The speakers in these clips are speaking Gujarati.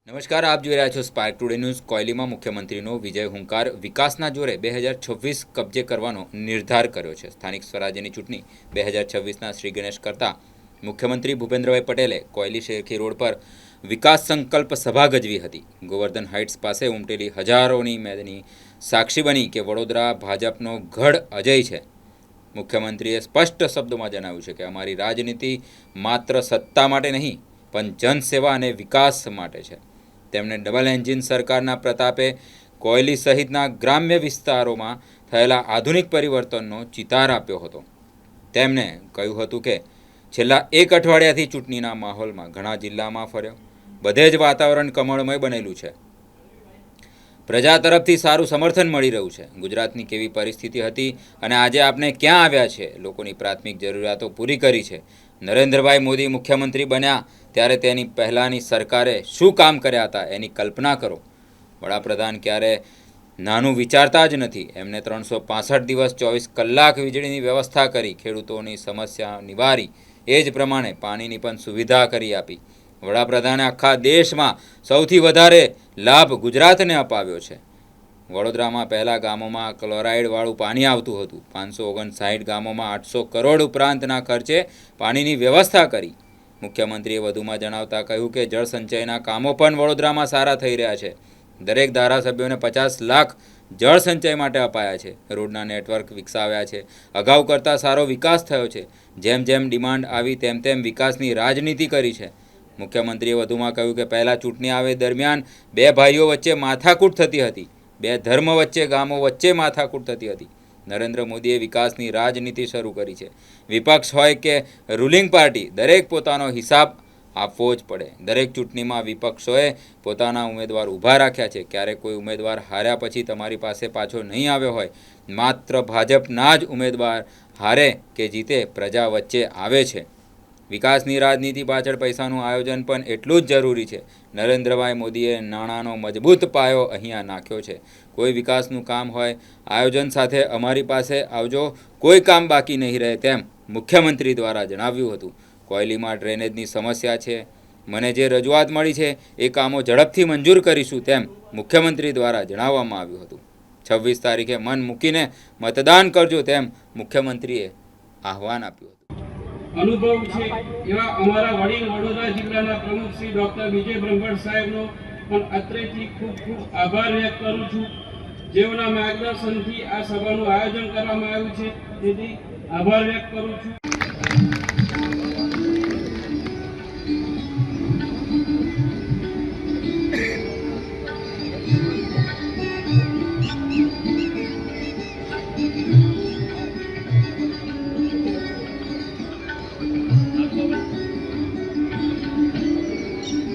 નમસ્કાર, આપ જોઈ રહ્યા છો સ્પાર્ક ટુડે ન્યૂઝ। કોયલીમાં મુખ્યમંત્રીનો વિજય હુંકાર, વિકાસના જોરે 2026 કબજે કરવાનો નિર્ધાર કર્યો છે। સ્થાનિક સ્વરાજ્યની ચૂંટણી 2026ના શ્રી ગણેશ કરતા મુખ્યમંત્રી ભૂપેન્દ્રભાઈ પટેલે કોયલી શેરખી રોડ પર વિકાસ સંકલ્પ સભા ગજવી હતી। ગોવર્ધન હાઇટ્સ પાસે ઉમટેલી હજારોની મેદની સાક્ષી બની કે વડોદરા ભાજપનો ગઢ અજય છે। મુખ્યમંત્રીએ સ્પષ્ટ શબ્દોમાં જણાવ્યું છે કે અમારી રાજનીતિ માત્ર સત્તા માટે નહીં પણ જનસેવા અને વિકાસ માટે છે। તેમણે ડબલ એન્જિન સરકારના પ્રતાપે કોયલી સહિતના ગ્રામ્ય વિસ્તારોમાં થયેલા આધુનિક પરિવર્તનનો ચિતાર આપ્યો હતો। તેમણે કહ્યું હતું કે છેલ્લા એક અઠવાડિયાથી ચૂંટણીના માહોલમાં ઘણા જિલ્લામાં ફર્યો, બધે જ વાતાવરણ કમળમય બનેલું છે। પ્રજા તરફથી સારું સમર્થન મળી રહ્યું છે। ગુજરાતની કેવી પરિસ્થિતિ હતી અને આજે આપણે ક્યાં આવ્યા છે, લોકોની પ્રાથમિક જરૂરિયાતો પૂરી કરી છે। નરેન્દ્રભાઈ મોદી મુખ્યમંત્રી બન્યા ત્યારે તેની પહેલાંની સરકારે શું કામ કર્યા હતા એની કલ્પના કરો। વડાપ્રધાન ક્યારે નાનું વિચારતા જ નથી। એમને 365 દિવસ 24 કલાક વીજળીની વ્યવસ્થા કરી, ખેડૂતોની સમસ્યા નિવારી, એ જ પ્રમાણે પાણીની પણ સુવિધા કરી આપી। વડાપ્રધાને આખા દેશમાં સૌથી વધારે લાભ ગુજરાતને અપાવ્યો છે। વડોદરામાં પહેલાં ગામોમાં ક્લોરાઇડવાળું પાણી આવતું હતું। 559 ગામોમાં 800 કરોડ ઉપરાંતના ખર્ચે પાણીની વ્યવસ્થા કરી। મુખ્યમંત્રીએ વધુમાં જણાવતા કહ્યું કે જળ સંચયના કામો પણ વડોદરામાં સારા થઈ રહ્યા છે। દરેક ધારાસભ્યોને 50 લાખ જળ સંચય માટે અપાયા છે। રોડના નેટવર્ક વિકસાવ્યા છે। અગાઉ કરતાં સારો વિકાસ થયો છે। જેમ જેમ ડિમાન્ડ આવી તેમ તેમ વિકાસની રાજનીતિ કરી છે। મુખ્યમંત્રીએ વધુમાં કહ્યું કે પહેલાં ચૂંટણી આવે દરમિયાન બે ભાઈઓ વચ્ચે માથાકૂટ થતી હતી, બે ધર્મ વચ્ચે, ગામો વચ્ચે માથાકૂટ થતી હતી। નરેન્દ્ર મોદીએ વિકાસની રાજનીતિ શરૂ કરી છે। વિપક્ષ હોય કે રૂલિંગ પાર્ટી, દરેક પોતાનો હિસાબ આપવો જ પડે। દરેક ચૂંટણીમાં વિપક્ષોએ પોતાના ઉમેદવાર ઊભા રાખ્યા છે। ક્યારેક કોઈ ઉમેદવાર હાર્યા પછી તમારી પાસે પાછો નહીં આવ્યો હોય। માત્ર ભાજપના જ ઉમેદવાર હારે કે જીતે પ્રજા વચ્ચે આવે છે। વિકાસની રાજનીતિ પાછળ પૈસાનું આયોજન પણ એટલું જ જરૂરી છે। નરેન્દ્રભાઈ મોદીએ નાણાંનો મજબૂત પાયો અહીંયા નાખ્યો છે। કોઈ વિકાસનું કામ હોય, આયોજન સાથે અમારી પાસે આવજો, કોઈ કામ બાકી નહીં રહે તેમ મુખ્યમંત્રી દ્વારા જણાવ્યું હતું। કોયલીમાં ડ્રેનેજની સમસ્યા છે, મને જે રજૂઆત મળી છે એ કામો ઝડપથી મંજૂર કરીશું તેમ મુખ્યમંત્રી દ્વારા જણાવવામાં આવ્યું હતું। 26 તારીખે મન મૂકીને મતદાન કરજો તેમ મુખ્યમંત્રીએ આહવાન આપ્યું હતું। અનુભવ છે એવા અમારા વડીલ વડોદરા જિલ્લાના પ્રમુખ શ્રી ડોક્ટર વિજય બ્રહ્મભટ્ટ સાહેબનો પણ અત્રેથી ખૂબ ખૂબ આભાર વ્યક્ત કરું છું, જેઓના માર્ગદર્શનથી આ સભાનું આયોજન કરવામાં આવ્યું છે, તેથી આભાર વ્યક્ત કરું છું।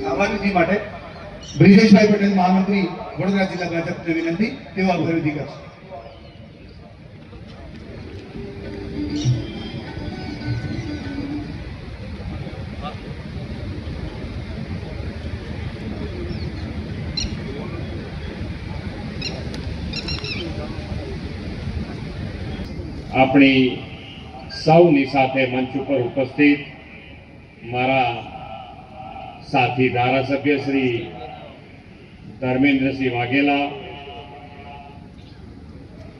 આભાર માટે બ્રિજેશભાઈ પટેલ મહામંત્રી વડોદરા જિલ્લા ભાજપને વિનંતી, તેઓ આભાર વિધિ કરશે। આપણી સૌની સાથે મંચ ઉપર ઉપસ્થિત મારા સાથી ધારાસભ્ય શ્રી ધર્મેન્દ્રસિંહ વાઘેલા,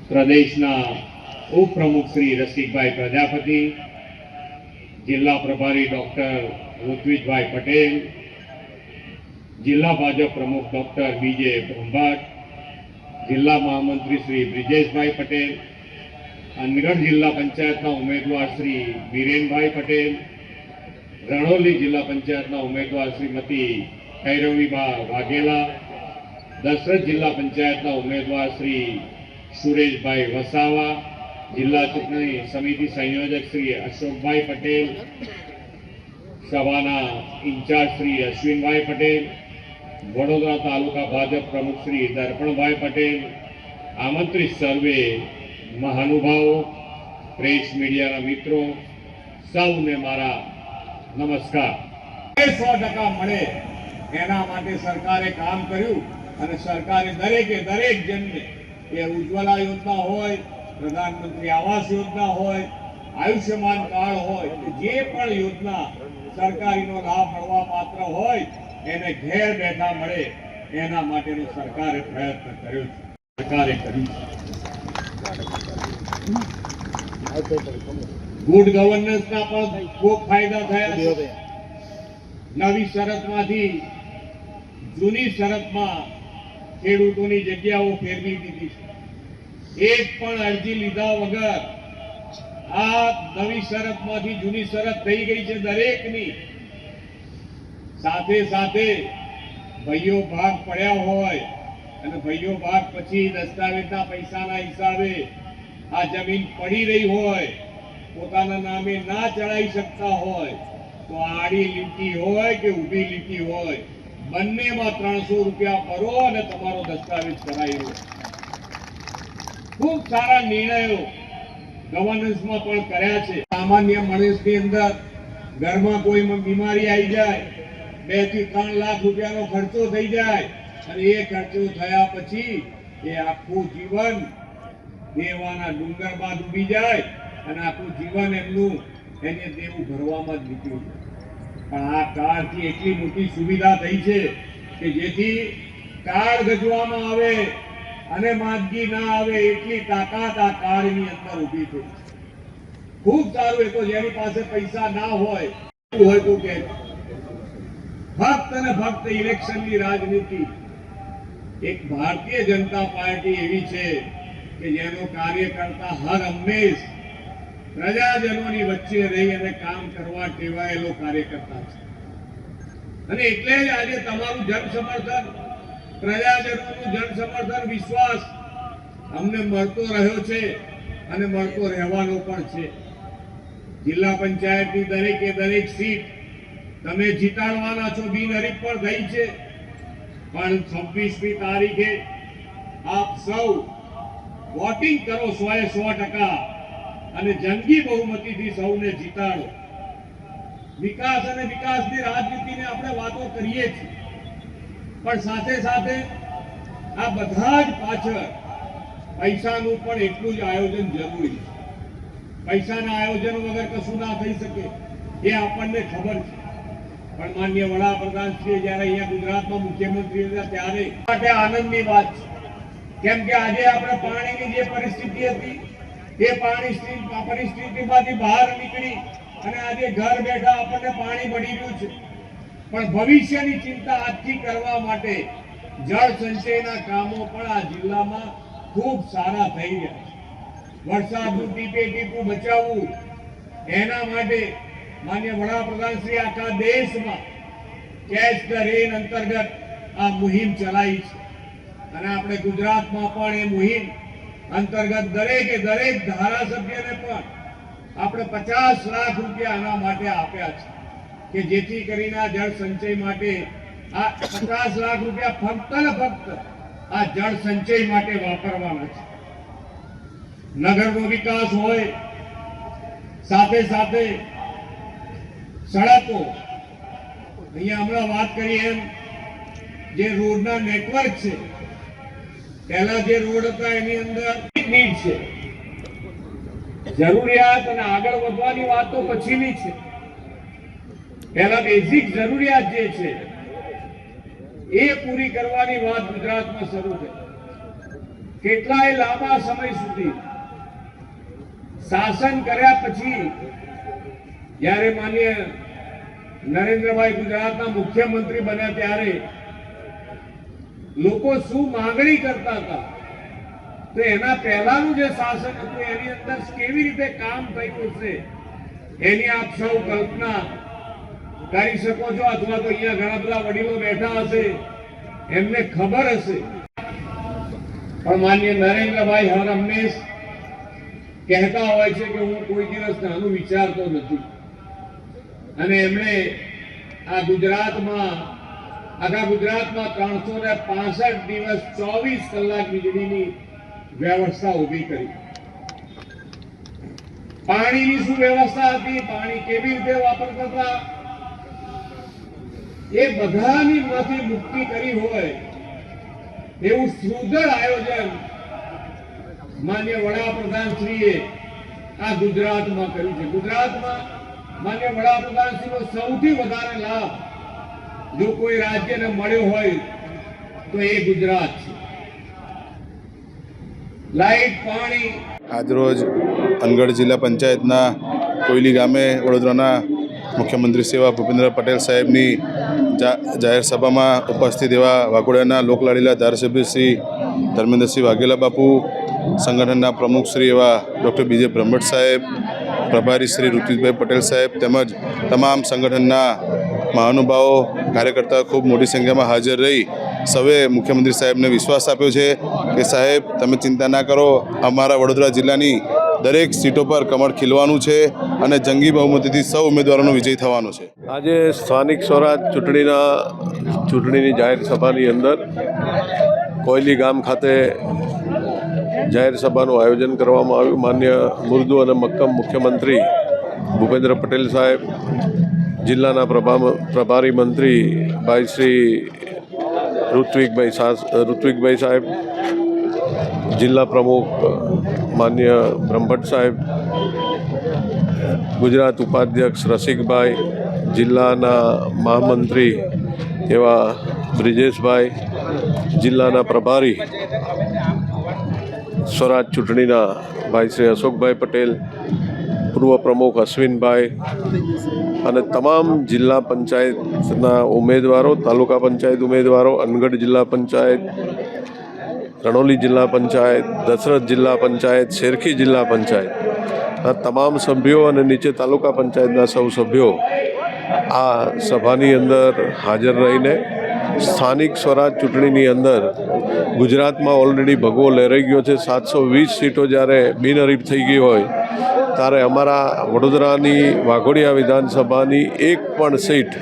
પ્રદેશના ઉપપ્રમુખ શ્રી રસિકભાઈ પ્રજાપતિ, જિલ્લા પ્રભારી ડોક્ટર ઋત્વિજભાઈ પટેલ, જિલ્લા ભાજપ પ્રમુખ ડોક્ટર વિજય બ્રહ્મભટ્ટ, જિલ્લા મહામંત્રી શ્રી બ્રિજેશભાઈ પટેલ, અનગઢ જિલ્લા પંચાયતના ઉમેદવાર શ્રી વિરેનભાઈ પટેલ, રણોલી જિલ્લા પંચાયતના ઉમેદવાર શ્રીમતી કૈરવીબા વાઘેલા, દશરથ જિલ્લા પંચાયતના ઉમેદવાર શ્રી સુરેશભાઈ વસાવા, જિલ્લા ચૂંટણી સમિતિ સંયોજક શ્રી અશોકભાઈ પટેલ, સભાના ઇન્ચાર્જ શ્રી અશ્વિનભાઈ પટેલ, વડોદરા તાલુકા ભાજપ પ્રમુખ શ્રી દર્પણભાઈ પટેલ, આમંત્રિત સર્વે મહાનુભાવો, પ્રેસ મીડિયાના મિત્રો, સૌને મારા નમસ્કાર। 100% મળે એના માટે સરકારે કામ કર્યું અને સરકારે દરેક જણને, એ ઉજ્જવલા યોજના હોય, પ્રધાનમંત્રી આવાસ યોજના હોય, આયુષ્યમાન કાર્ડ હોય, જે પણ યોજના સરકારીનો લાભ મળવા પાત્ર હોય એને ઘેર બેઠા મળે એના માટેનો સરકારે પ્રયત્ન કર્યો છે, સરકારે કર્યું છે. ગુડ ગવર્નન્સના પણ ખૂબ ફાયદા થયા છે. નવી શરતમાંથી જૂની શરતમાં ખેડૂતોની જગ્યાઓ ફેરવી દીધી છે. એક પણ અરજી લીધા વગર આ નવી શરતમાંથી જૂની શરત થઈ ગઈ છે દરેકની. સાથે સાથે ભાઈઓ ભાગ પડ્યા હોય અને ભાઈઓ ભાગ પછી દસ્તાવેજના પૈસાના હિસાબે આ જમીન પડી રહી હોય, પોતાના નામે ના ચડાવી શકતા હોય, તો આડી લીટી હોય કે ઊભી લીટી હોય, બંનેમાં 300 રૂપિયા ભરો અને તમારો દસ્તાવેજ કરાવી લો. ખૂબ સારા નિર્ણયો ગવર્નન્સમાં પણ કર્યા છે. સામાન્ય માણસની અંદર ઘરમાં કોઈ બીમારી આવી જાય, 2 થી 3 લાખ રૂપિયાનો ખર્ચો થઈ જાય અને એ ખર્ચો થયા પછી એ આખું જીવન દેવાના ડુંગરમાં ડૂબી જાય અને આખું જીવન એમનું એને દેવું ભરવામાં જ નીકળી જાય. પણ આ કાર્ડથી એટલી મોટી સુવિધા થઈ છે કે જેથી કાર્ડ ગજવામાં આવે અને માંદગી ના આવે એટલી તાકાત આ કાર્ડની અંદર ઊભી થઈ. ખૂબ સારું. એ તો જેની પાસે પૈસા ના હોય તો કે ફક્ત અને ફક્ત ઇલેક્શનની રાજનીતિ. એક ભારતીય જનતા પાર્ટી એવી છે કે જેનો કાર્યકર્તા હર હંમેશ પ્રજાજનોની વચ્ચે રહી અને કામ કરવા ટેવાયેલો કાર્યકર્તા છે. અને એટલે જ આજે તમારું જન સમર્થન, પ્રજાજનોનું જન સમર્થન, વિશ્વાસ અમને મળતો રહ્યો છે અને મળતો રહેવાનો પણ છે. જિલ્લા પંચાયતની દરેકે દરેક સીટ તમે જીતાડવાના છો. બિનહરીફ પણ થઈ છે, પણ 26મી તારીખે આપ સૌ વોટિંગ કરો 100% અને જંગી બહુમતીથી સૌને જીતાડો. વિકાસ અને વિકાસની રાજનીતિને આપણે વાતો કરીએ છીએ, પણ સાથે સાથે આ બધા જ પાછળ પૈસાનું પણ એટલું જ આયોજન જરૂરી છે. પૈસાના આયોજન વગર કશું ના થઈ શકે એ આપણને ખબર છે. પણ માનનીય વડાપ્રધાનશ્રીએ જ્યારે અહીંયા ગુજરાતમાં મુખ્યમંત્રી હતા ત્યારે માટે આનંદની વાત છે. કેમ કે આજે આપણે પાણીની જે પરિસ્થિતિ હતી એ પરિસ્થિતિમાંથી બહાર નીકળી અને આજે ઘર બેઠા આપણને પાણી મળી રહ્યું છે. પણ ભવિષ્યની ચિંતા આજથી કરવા માટે જળ સંચયના કામો પણ આ જિલ્લામાં ખૂબ સારા થઈ રહ્યા છે. વરસાદનું ટીપે ટીપું બચાવવું એના માટે માન્ય વડાપ્રધાન શ્રી આખા દેશમાં કેચ ધ રેન અંતર્ગત આ મુહિમ ચલાવી છે. અને આપણે ગુજરાતમાં પણ એ મુહિમ અંતર્ગત દરેકે દરેક ધારાસભ્યને પણ આપણે 50 લાખ રૂપિયા આના માટે આપ્યા છે કે જેથી કરીને આ જળ સંચય માટે આ 50 લાખ રૂપિયા ફક્ત ને ફક્ત આ જળ સંચય માટે વાપરવાના છે. નગરનો વિકાસ હોય, સાથે સાથે સડકો. અહીંયા હમણાં વાત કરી એમ જે રોડના નેટવર્ક છે, પહેલા જે રોડ હતા એની અંદર નીડ છે, જરૂરિયાત અને આગળ વધવાની વાત તો પછીની છે. પહેલા બેઝિક જરૂરિયાત જે છે એ પૂરી કરવાની વાત ગુજરાતમાં શરૂ થઈ. કેટલાય લાંબા સમય સુધી શાસન કર્યા પછી જ્યારે માન્ય નરેન્દ્રભાઈ ગુજરાતના મુખ્યમંત્રી બન્યા ત્યારે લોકો શું માંગણી કરતા હતા તો એના પહેલાનું જે શાસન હતું એની અંદર કેવી રીતે કામ થયું હશે એની આપ સૌ કલ્પના કરી શકો છો. અથવા તો અહીંયા ઘણા બધા વડીલો બેઠા હશે, એમને ખબર હશે. પણ માન્ય નરેન્દ્રભાઈ હર હંમેશ કહેતા હોય છે કે હું કોઈ દિવસ નાનું વિચારતો નથી. અને એમણે આ ગુજરાતમાં, આખા ગુજરાતમાં 365 દિવસ 24 કલાક વીજળીની વ્યવસ્થા ઊભી કરી. પાણીની શું વ્યવસ્થા હતી, પાણી કેવી રીતે વાપરતા હતા, એ બધાની માંથી મુક્તિ કરી હોય એવું સુંદર આયોજન માન્ય વડાપ્રધાન શ્રીએ આ ગુજરાતમાં કર્યું છે. ગુજરાતમાં માન્ય વડાપ્રધાન શ્રીનો સૌથી વધારે લાભ જો કોઈ રાજ્યને મળ્યો હોય તો એ ગુજરાત છે. લાઈટ, પાણી. આજરોજ અનગઢ જિલ્લા પંચાયતના કોયલી ગામે વડોદરાના મુખ્યમંત્રી સેવા ભૂપેન્દ્ર પટેલ સાહેબની જાહેર સભામાં ઉપસ્થિત એવા વાઘોડિયાના લોકલાડીલા ધારાસભ્ય શ્રી ધર્મેન્દ્રસિંહ વાઘેલા બાપુ, સંગઠનના પ્રમુખ શ્રી એવા ડૉક્ટર બીજે બ્રહ્મભટ્ટ સાહેબ, પ્રભારી શ્રી ઋત્વિકભાઈ પટેલ સાહેબ તેમજ તમામ સંગઠનના મહાનુભાવો, કાર્યકર્તાઓ ખૂબ મોટી સંખ્યામાં હાજર રહી સૌએ મુખ્યમંત્રી સાહેબને વિશ્વાસ આપ્યો છે કે સાહેબ તમે ચિંતા ના કરો, અમારા વડોદરા જિલ્લાની દરેક સીટો પર કમળ ખીલવાનું છે અને જંગી બહુમતીથી સૌ ઉમેદવારોનો વિજય થવાનો છે. આજે સ્થાનિક સ્વરાજ ચૂંટણીની જાહેર સભાની અંદર કોયલી ગામ ખાતે જાહેર સભાનું આયોજન કરવામાં આવ્યું. માન્ય મૃદુ અને મક્કમ મુખ્યમંત્રી ભૂપેન્દ્ર પટેલ સાહેબ, જિલ્લાના પ્રભારી મંત્રી ભાઈ શ્રી ઋત્વિકભાઈ સાહેબ, જિલ્લા પ્રમુખ માન્ય બ્રહ્મભટ્ટ સાહેબ, ગુજરાત ઉપાધ્યક્ષ રસિકભાઈ, જિલ્લાના મહામંત્રી એવા બ્રિજેશભાઈ, જિલ્લાના પ્રભારી સ્વરાજ ચૂંટણીના ભાઈ શ્રી અશોકભાઈ પટેલ, પૂર્વ પ્રમુખ અશ્વિનભાઈ અને તમામ જિલ્લા પંચાયતના ઉમેદવારો, તાલુકા પંચાયત ઉમેદવારો, અનગઢ જિલ્લા પંચાયત, રણોલી જિલ્લા પંચાયત, દશરથ જિલ્લા પંચાયત, શેરખી જિલ્લા પંચાયત, આ તમામ સભ્યો અને નીચે તાલુકા પંચાયતના સૌ સભ્યો આ સભાની અંદર હાજર રહીને સ્થાનિક સ્વરાજ ચૂંટણીની અંદર ગુજરાતમાં ઓલરેડી ભગવો લહેરાઈ ગયો છે. 720 સીટો જ્યારે બિનહરીફ થઈ ગઈ હોય ત્યારે અમારા વડોદરાની વાઘોડિયા વિધાનસભાની એક પણ સીટ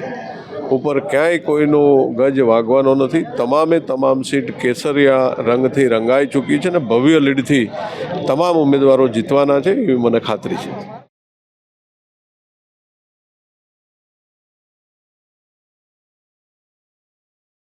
ઉપર ક્યાંય કોઈનો ગજ વાગવાનો નથી. તમામ સીટ કેસરિયા રંગથી રંગાઈ ચૂકી છે અને ભવ્ય લીડથી તમામ ઉમેદવારો જીતવાના છે એવી મને ખાતરી છે.